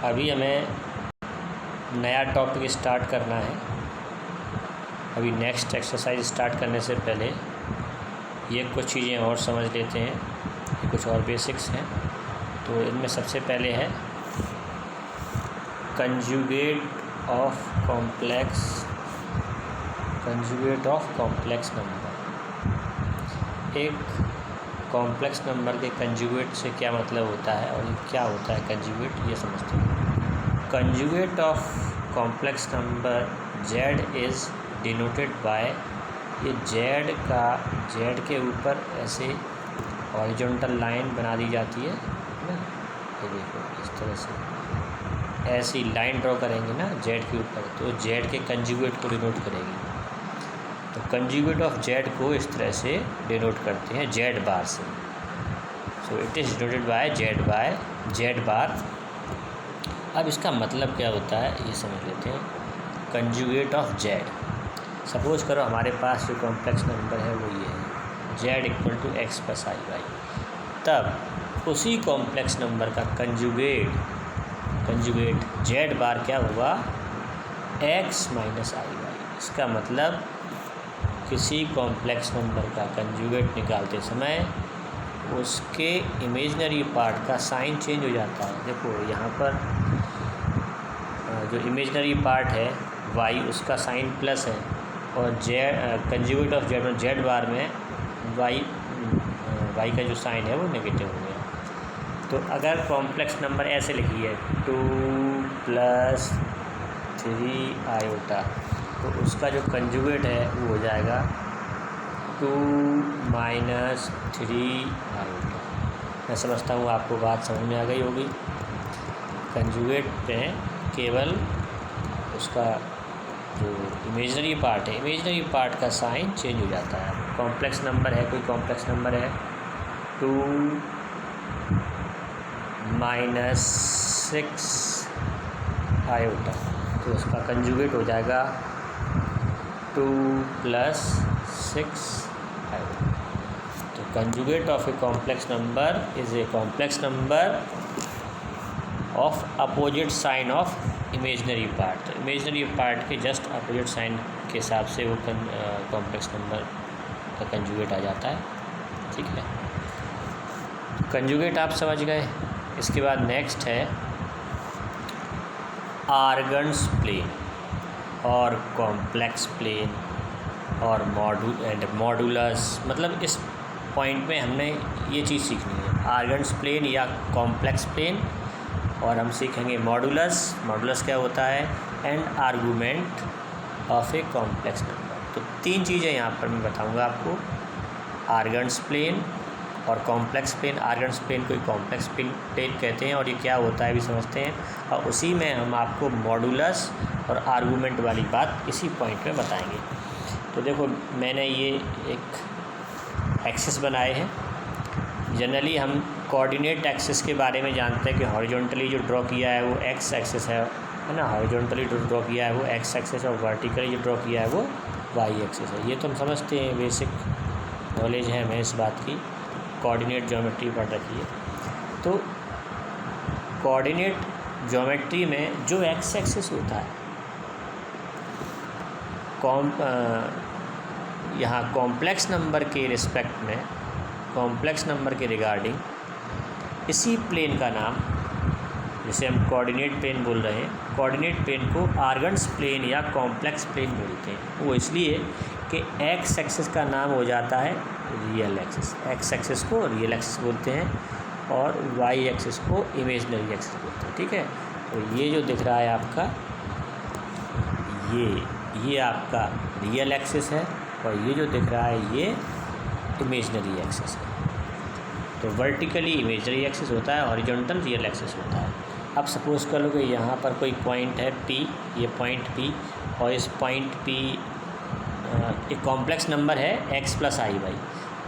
अभी हमें नया टॉपिक स्टार्ट करना है। अभी नेक्स्ट एक्सरसाइज स्टार्ट करने से पहले ये कुछ चीज़ें और समझ लेते हैं, ये कुछ और बेसिक्स हैं। तो इनमें सबसे पहले है कंजुगेट ऑफ कॉम्प्लेक्स नंबर। एक कॉम्प्लेक्स नंबर के कंजुगेट से क्या मतलब होता है और ये क्या होता है कंजुगेट, ये समझते हैं। Conjugate of complex number z is denoted by, ये z के ऊपर ऐसे हॉरिजॉन्टल लाइन बना दी जाती है ना। ये देखो इस तरह से ऐसी लाइन ड्रॉ करेंगे ना z के ऊपर, तो z के कंजुगेट को डिनोट करेगी। तो कंजुगेट ऑफ z को इस तरह से डिनोट करते हैं z बार से। So it is denoted by z बार। अब इसका मतलब क्या होता है ये समझ लेते हैं। कंजुगेट ऑफ z, सपोज करो हमारे पास जो कॉम्प्लेक्स नंबर है वो ये है z equal to x plus I Y. तब उसी कॉम्प्लेक्स नंबर का कंजुगेट z बार क्या होगा, x माइनस आई वाई। इसका मतलब किसी कॉम्प्लेक्स नंबर का कंजुगेट निकालते समय उसके इमेजिनरी पार्ट का साइन चेंज हो जाता है। देखो यहाँ पर जो इमेजिनरी पार्ट है y, उसका साइन प्लस है, और कंजुगेट ऑफ z बार में y का जो साइन है वो नेगेटिव हो गया। तो अगर कॉम्प्लेक्स नंबर ऐसे लिखिए 2 + 3 आयोटा, तो उसका जो कंजुगेट है वो हो जाएगा 2 - 3 आयोटा। मैं समझता हूँ आपको बात समझ में आ गई होगी। कंजुगेट में केवल उसका जो इमेजिनरी पार्ट का साइन चेंज हो जाता है। कॉम्प्लेक्स नंबर है, कोई कॉम्प्लेक्स नंबर है 2 - 6 आयोटा, तो उसका कंजुगेट हो जाएगा 2 + 6 आयोटा। तो conjugate of a complex number is a complex number of opposite sign of imaginary part. तो इमेजिनरी पार्ट के जस्ट अपोजिट साइन के हिसाब से वो कॉम्प्लेक्स नंबर का कंजुगेट आ जाता है। ठीक है, कंजुगेट आप समझ गए। इसके बाद नेक्स्ट है आर्गन्स प्लेन और कॉम्प्लेक्स प्लेन और मॉडुलस। मतलब इस पॉइंट में हमने ये चीज़ सीखनी है, आर्गन्स प्लेन या कॉम्प्लेक्स प्लेन, और हम सीखेंगे मॉडुलस क्या होता है, and argument of a complex number. तो 3 चीज़ें यहाँ पर मैं बताऊँगा आपको, आर्गन्स प्लेन और कॉम्प्लेक्स प्लेन। आर्गन्स प्लेन को कॉम्प्लेक्स प्लेन कहते हैं और ये क्या होता है भी समझते हैं, और उसी में हम आपको मॉडुलस और आर्गूमेंट वाली बात इसी पॉइंट में बताएंगे। तो देखो मैंने ये एक एक्सिस बनाए हैं। जनरली हम कोऑर्डिनेट एक्सिस के बारे में जानते हैं कि हॉरिजॉन्टली जो ड्रॉ किया है वो एक्स एक्सिस है ना, हॉरिजॉन्टली जो ड्रॉ किया है वो एक्स एक्सिस, और वर्टिकली जो ड्रॉ किया है वो वाई एक्सिस है। ये तो हम समझते हैं, बेसिक नॉलेज है हमें इस बात की, कोऑर्डिनेट ज्योमेट्री पढ़ रखी है। तो कोऑर्डिनेट ज्योमेट्री में जो एक्स एक्सिस होता है, यहाँ कॉम्प्लेक्स नंबर के रिस्पेक्ट में, कॉम्प्लेक्स नंबर के रिगार्डिंग, इसी प्लेन का नाम, जिसे हम कोऑर्डिनेट प्लेन बोल रहे हैं, कोऑर्डिनेट प्लेन को आर्गन्स प्लेन या कॉम्प्लेक्स प्लेन बोलते हैं। वो इसलिए कि एक्स एक्सिस का नाम हो जाता है रियल एक्सिस, एक्स एक्सिस को रियल एक्सिस बोलते हैं और वाई एक्सिस को इमेजिनरी एक्सिस बोलते हैं। ठीक है, तो ये जो दिख रहा है आपका, ये आपका रियल एक्सिस है, और ये जो दिख रहा है ये इमेजिनरी एक्सिस है। तो वर्टिकली इमेजिनरी एक्सिस होता है, हॉरिजॉन्टल रियल एक्सिस होता है। अब सपोज़ कर लो कि यहाँ पर कोई पॉइंट है P, ये पॉइंट P, और इस पॉइंट P एक कॉम्प्लेक्स नंबर है x + आई वाई,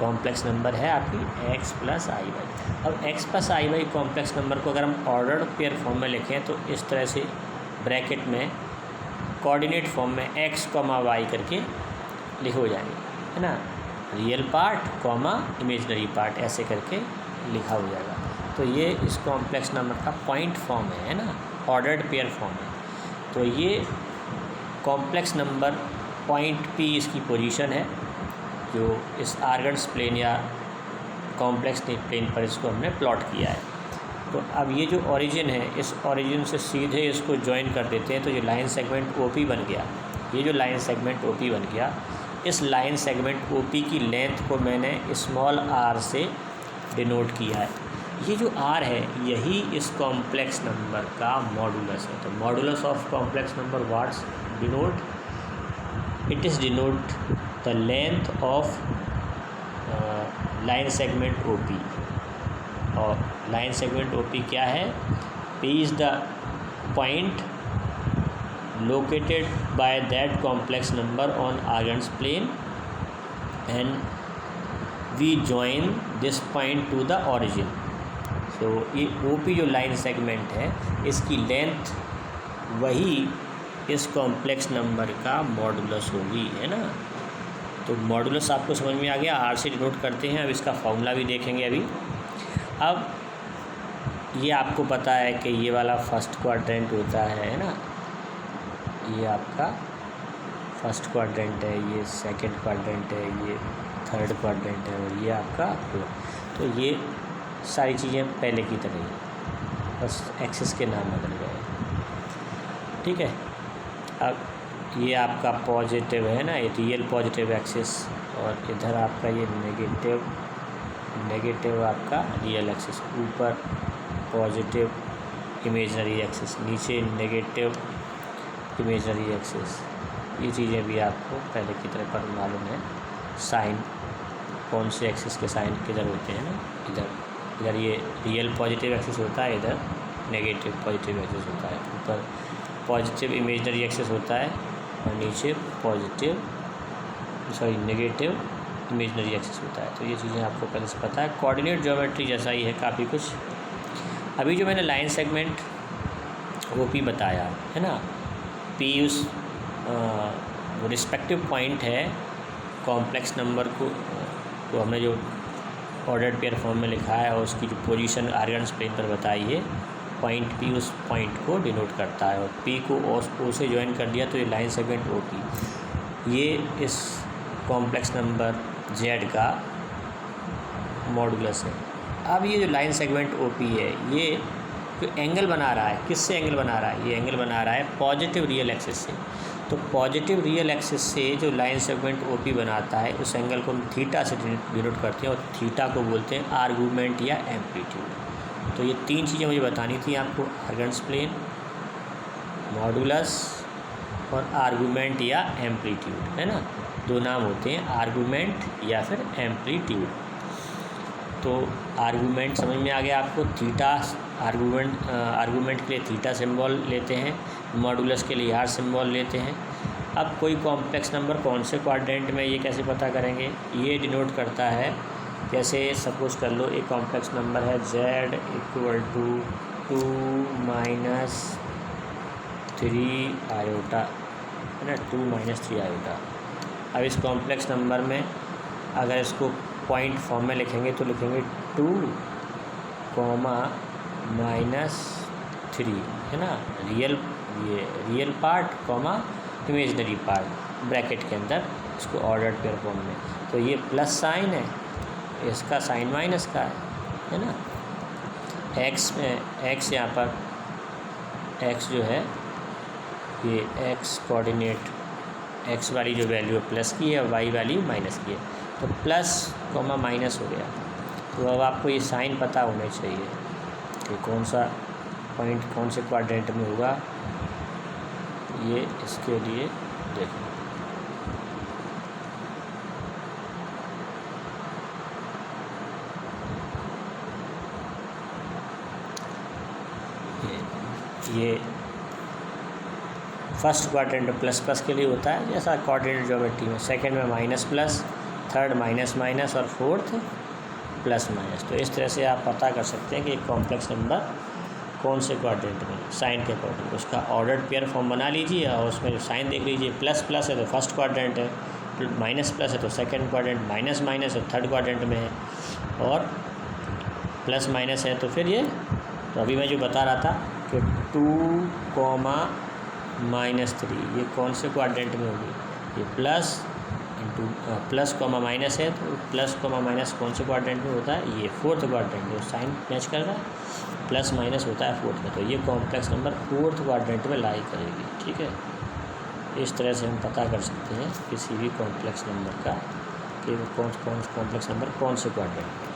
कॉम्प्लेक्स नंबर है आपकी x + आई वाई। अब x + आई वाई कॉम्प्लेक्स नंबर को अगर हम ऑर्डर्ड पेयर फॉर्म में लिखें तो इस तरह से ब्रैकेट में कोऑर्डिनेट फॉर्म में x, y करके लिखो जाएंगे, है ना, रियल पार्ट, इमेजिनरी पार्ट ऐसे करके लिखा हो जाएगा। तो ये इस कॉम्प्लेक्स नंबर का पॉइंट फॉर्म है ना, ऑर्डर्ड पेयर फॉर्म है। तो ये कॉम्प्लेक्स नंबर पॉइंट P इसकी पोजीशन है, जो इस आर्गन्स प्लेन या कॉम्प्लेक्स प्लेन पर इसको हमने प्लॉट किया है। तो अब ये जो ओरिजिन है, इस ओरिजिन से सीधे इसको ज्वाइन कर देते हैं, तो ये लाइन सेगमेंट OP बन गया। ये जो लाइन सेगमेंट OP बन गया, इस लाइन सेगमेंट OP की लेंथ को मैंने स्मॉल r से डिनोट किया है। ये जो r है यही इस कॉम्प्लेक्स नंबर का मॉडुलस है। तो modulus of complex number what's denote, it is denote the length of line segment OP। और लाइन सेगमेंट OP क्या है? P is the point located by that complex number on Argand's plane and we join this point to the origin. So ये OP जो line segment है इसकी length वही इस complex number का मॉडुलस होगी, है ना। तो मॉडुलस आपको समझ में आ गया, R से डिनोट करते हैं। अब इसका फॉर्मूला भी देखेंगे अभी। अब ये आपको पता है कि ये वाला फर्स्ट क्वाड्रेंट होता है ना, ये आपका फर्स्ट क्वाड्रेंट है, ये सेकंड क्वाड्रेंट है, ये थर्ड क्वाड्रेंट है और ये आपका तो ये सारी चीज़ें पहले की तरह ही, बस एक्सिस के नाम बदल गए, ठीक है। अब ये आपका पॉजिटिव है ना, ये रियल पॉजिटिव एक्सिस, और इधर आपका ये नेगेटिव आपका रियल एक्सिस, ऊपर पॉजिटिव इमेजनरी एक्सिस, नीचे नेगेटिव इमेजनरी एक्सिस। ये चीज़ें भी आपको पहले की तरह पर मालूम है। साइन, कौन से एक्सिस के साइन किधर होते हैं ना, इधर ये रियल पॉजिटिव एक्सिस होता है, इधर नेगेटिव पॉजिटिव एक्सिस होता है। ऊपर पॉजिटिव इमेजनरी एक्सिस होता है और नीचे नेगेटिव इमेजनरी एक्सिस होता है। तो ये चीज़ें आपको पहले से पता है। कोऑर्डिनेट ज्योमेट्री जैसा ही है काफ़ी कुछ। अभी जो मैंने लाइन सेगमेंट OP बताया है ना, P उस रिस्पेक्टिव पॉइंट है कॉम्प्लेक्स नंबर को हमने जो ऑर्डर्ड पेयर फॉर्म में लिखा है और उसकी जो पोजीशन आर्गन्स प्लेन पर बताई है, पॉइंट P उस पॉइंट को डिनोट करता है। और P को O से ज्वाइन कर दिया तो ये लाइन सेगमेंट OP ये इस कॉम्प्लेक्स नंबर Z का मॉडुलस है। अब ये जो लाइन सेगमेंट OP है ये जो एंगल बना रहा है, किससे एंगल बना रहा है? ये एंगल बना रहा है पॉजिटिव रियल एक्सिस से। तो पॉजिटिव रियल एक्सिस से जो लाइन सेगमेंट OP बनाता है उस एंगल को हम थीटा से डिनोट करते हैं और थीटा को बोलते हैं आर्गूमेंट या एम्पलीट्यूड। तो ये तीन चीज़ें मुझे बतानी थी आपको, आर्गन्स प्लेन, मॉडुलस और आर्गूमेंट या एम्पलीट्यूड, है ना। दो नाम होते हैं, आर्गूमेंट या फिर एम्पलीट्यूड। तो आर्गूमेंट समझ में आ गया आपको, थीटा आर्गूमेंट के लिए थीटा सिंबल लेते हैं, मॉडुलस के लिए R सिंबल लेते हैं। अब कोई कॉम्प्लेक्स नंबर कौन से क्वाड्रेंट में, ये कैसे पता करेंगे? ये डिनोट करता है, जैसे सपोज कर लो एक कॉम्प्लेक्स नंबर है Z = 2 - 3 आयोटा, है ना, 2 - 3 आयोटा। अब इस कॉम्प्लेक्स नंबर में अगर इसको पॉइंट फॉर्म में लिखेंगे तो लिखेंगे 2, -3, है ना, real part, imaginary part, bracket के अंदर इसको ऑर्डर्ड पेयर फॉर्म में। तो ये प्लस साइन है, इसका साइन माइनस का है ना। एक्स यहाँ पर एक्स जो है ये एक्स कोऑर्डिनेट, एक्स वाली जो वैल्यू है प्लस की है और वाई वाली माइनस की है, तो प्लस कॉमा माइनस हो गया। तो अब आपको ये साइन पता होना चाहिए कि कौन सा पॉइंट कौन से क्वाड्रेंट में होगा। ये इसके लिए देखो, ये फर्स्ट क्वाड्रेंट प्लस प्लस के लिए होता है, जैसा कोऑर्डिनेट ज्योमेट्री में। सेकंड में minus plus, third minus minus और फोर्थ प्लस माइनस। तो इस तरह से आप पता कर सकते हैं कि एक कॉम्प्लेक्स नंबर कौन से क्वाड्रेंट में, साइन के अकॉर्डिंग उसका ऑर्डर्ड पेयर फॉर्म बना लीजिए और उसमें साइन देख लीजिए। प्लस प्लस है तो फर्स्ट क्वाड्रेंट है, माइनस प्लस है तो सेकंड क्वाड्रेंट, माइनस माइनस है थर्ड क्वाड्रेंट में है, और प्लस माइनस है तो फिर ये, तो अभी मैं जो बता रहा था कि 2, -3 ये कौन से क्वाड्रेंट में होगी, ये plus into plus comma minus है, तो प्लस कॉमा माइनस कौन से क्वाड्रेंट में होता है, ये फोर्थ क्वाड्रेंट में, साइन मैच कर रहा है, प्लस माइनस होता है फोर्थ में, तो ये कॉम्प्लेक्स नंबर फोर्थ क्वाड्रेंट में लाई करेगी। ठीक है, इस तरह से हम पता कर सकते हैं किसी भी कॉम्प्लेक्स नंबर का कि कौन कॉम्प्लेक्स नंबर कौन से क्वाड्रेंट में।